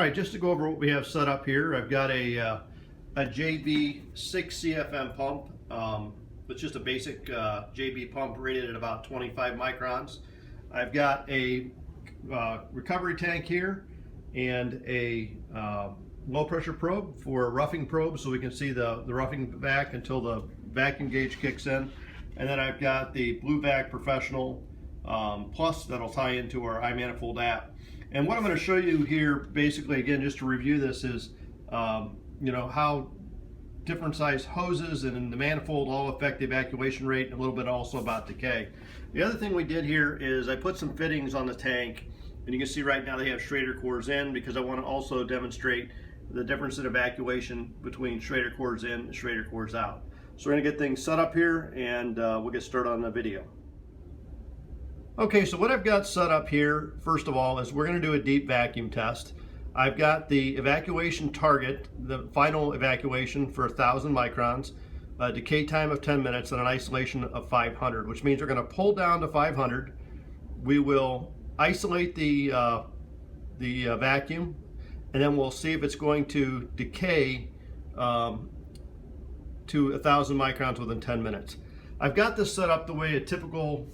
right, just to go over what we have set up here, I've got a JB 6 CFM pump. It's just a basic JB pump rated at about 25 microns. I've got a recovery tank here and a low pressure probe for a roughing probe, so we can see the roughing vac until the vacuum gauge kicks in. And then I've got the Blue Vac Professional Plus that'll tie into our iManifold app. And what I'm going to show you here, basically, again, just to review this, is how different size hoses and the manifold all affect the evacuation rate, and a little bit also about decay. The other thing we did here is I put some fittings on the tank, and you can see right now they have Schrader cores in, because I want to also demonstrate the difference in evacuation between Schrader cores in and Schrader cores out. So we're going to get things set up here, and we'll get started on the video. Okay, so what I've got set up here, first of all, is we're going to do a deep vacuum test. I've got the evacuation target, the final evacuation for 1,000 microns, a decay time of 10 minutes, and an isolation of 500, which means we're going to pull down to 500. We will isolate the vacuum, and then we'll see if it's going to decay to 1,000 microns within 10 minutes. I've got this set up the way a typical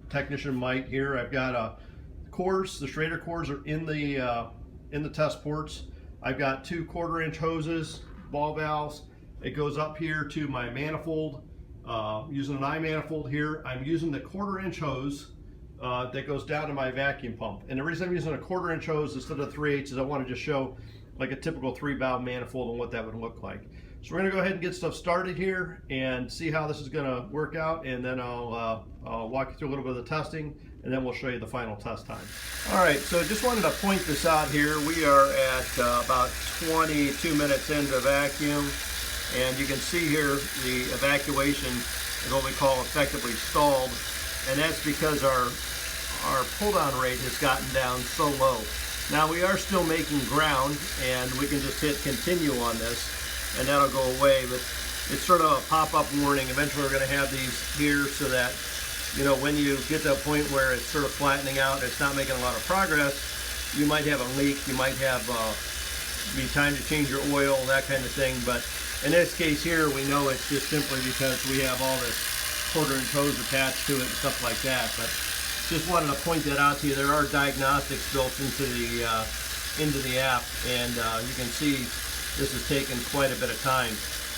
technician might here. I've got cores. The Schrader cores are in the test ports. I've got 2 1/4-inch hoses, ball valves. It goes up here to my manifold. Using an iManifold here, I'm using the 1/4-inch hose that goes down to my vacuum pump. And the reason I'm using a 1/4-inch hose instead of 3/8 is I want to just show like a typical 3-valve manifold and what that would look like. So we're going to go ahead and get stuff started here and see how this is going to work out, and then I'll walk you through a little bit of the testing, and then we'll show you the final test time. All right, so just wanted to point this out here. We are at about 22 minutes into vacuum, and you can see here the evacuation is what we call effectively stalled, and that's because our pull down rate has gotten down so low. Now we are still making ground, and we can just hit continue on this, and that'll go away, but it's sort of a pop-up warning. Eventually we're going to have these here so that, when you get to a point where it's sort of flattening out, it's not making a lot of progress, you might have a leak, you might have be time to change your oil, that kind of thing. But in this case here, we know it's just simply because we have all this 1/4-inch hose attached to it and stuff like that. But just wanted to point that out to you. There are diagnostics built into the app, and you can see this has taken quite a bit of time.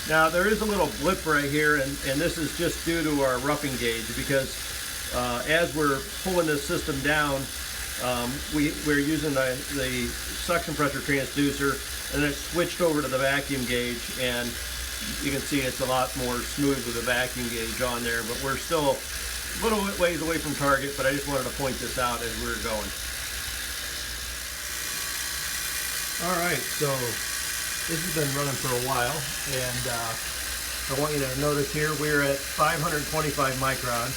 Now there is a little blip right here, and this is just due to our roughing gauge, because as we're pulling this system down, we're using the suction pressure transducer, and then it's switched over to the vacuum gauge, and you can see it's a lot more smooth with the vacuum gauge on there, but we're still a little bit ways away from target, but I just wanted to point this out as we're going. All right, so this has been running for a while, and I want you to notice here we're at 525 microns.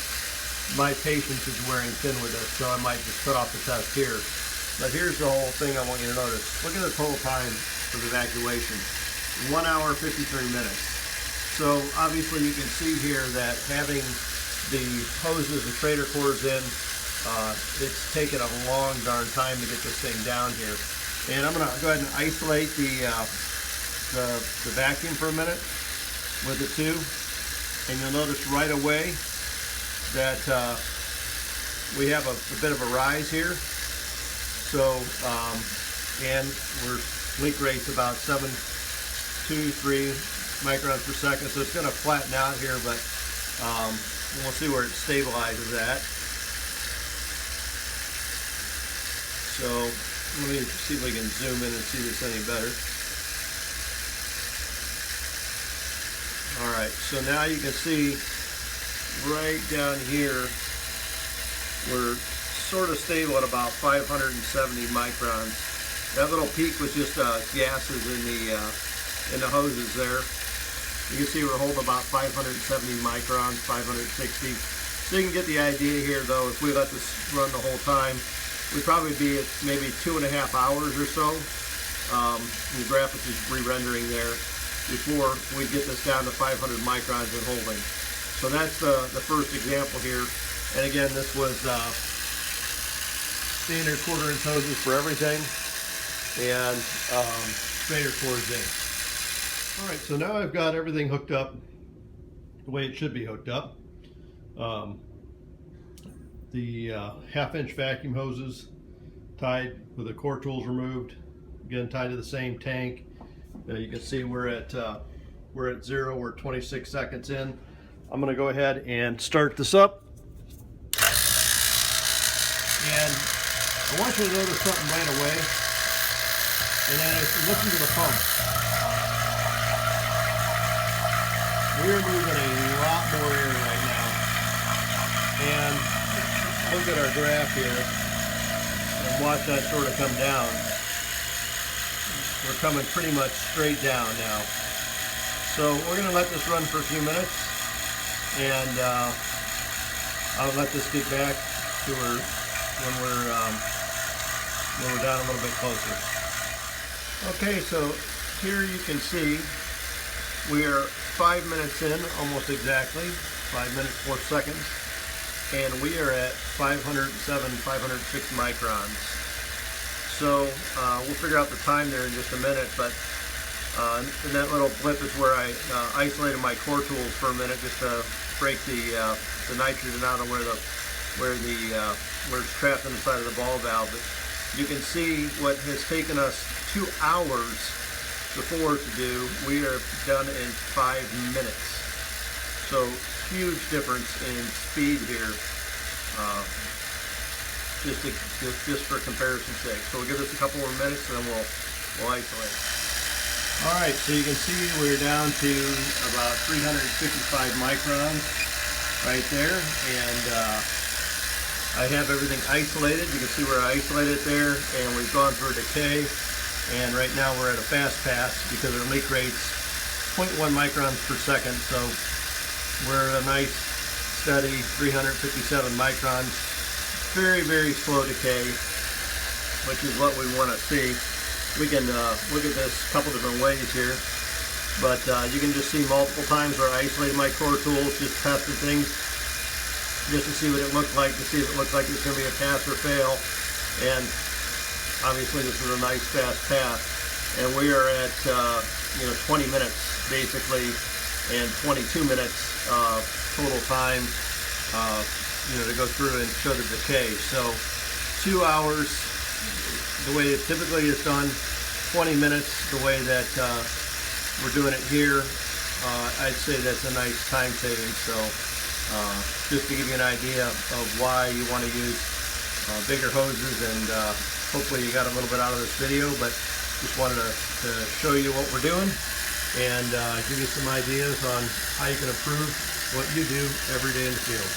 My patience is wearing thin with this, so I might just cut off the test here. But here's the whole thing I want you to notice. Look at the total time of evacuation, 1 hour 53 minutes. So obviously you can see here that having the hoses and Schrader cores in, it's taken a long darn time to get this thing down here. And I'm going to go ahead and isolate the vacuum for a minute with the 2, and you'll notice right away that we have a bit of a rise here. So and leak rate's about 723 microns per second, so it's going to flatten out here, but we'll see where it stabilizes at. So let me see if we can zoom in and see this any better. All right, so now you can see right down here, we're sort of stable at about 570 microns. That little peak was just gases in the hoses there. You can see we're holding about 570 microns, 560. So you can get the idea here, though. If we let this run the whole time, we'd probably be at maybe 2.5 hours or so. The graphics is re-rendering there before we get this down to 500 microns and holding. So that's the first example here. And again, this was standard 1/4-inch hoses for everything. and sprayer cords in. All right, so now I've got everything hooked up the way it should be hooked up. The half-inch vacuum hoses tied with the core tools removed, again tied to the same tank. You can see we're at 0. We're 26 seconds in. I'm going to go ahead and start this up. And I want you to notice something right away, and that is listen to the pump. We're moving a lot more air right now. And look at our graph here, and watch that sort of come down. We're coming pretty much straight down now. So we're going to let this run for a few minutes, and I'll let this get back to her when we're down a little bit closer. Okay, so here you can see we are 5 minutes in, almost exactly, 5 minutes 4 seconds, and we are at 507, 506 microns. So we'll figure out the time there in just a minute, but and that little blip is where I isolated my core tools for a minute just to break the nitrogen out of where it's trapped inside of the ball valve. But you can see what has taken us 2 hours before to do, we are done in 5 minutes. So huge difference in speed here, just for comparison's sake. So we'll give this a couple more minutes and then we'll isolate. All right, so you can see we're down to about 355 microns right there, and I have everything isolated. You can see where I isolated it there, and we've gone through a decay, and right now we're at a fast pass because our leak rate's 0.1 microns per second, so we're at a nice steady 357 microns. Very, very slow decay, which is what we want to see. We can look at this a couple different ways here, but you can just see multiple times where I isolated my core tools, just tested things, just to see what it looked like, to see if it looked like it's going to be a pass or fail. And obviously this is a nice fast pass, and we are at 20 minutes basically, and 22 minutes total time to go through and show the decay. So 2 hours the way it typically is done, 20 minutes the way that we're doing it here. I'd say that's a nice time saving. So just to give you an idea of why you want to use bigger hoses, and hopefully you got a little bit out of this video, but just wanted to show you what we're doing and give you some ideas on how you can improve what you do every day in the field.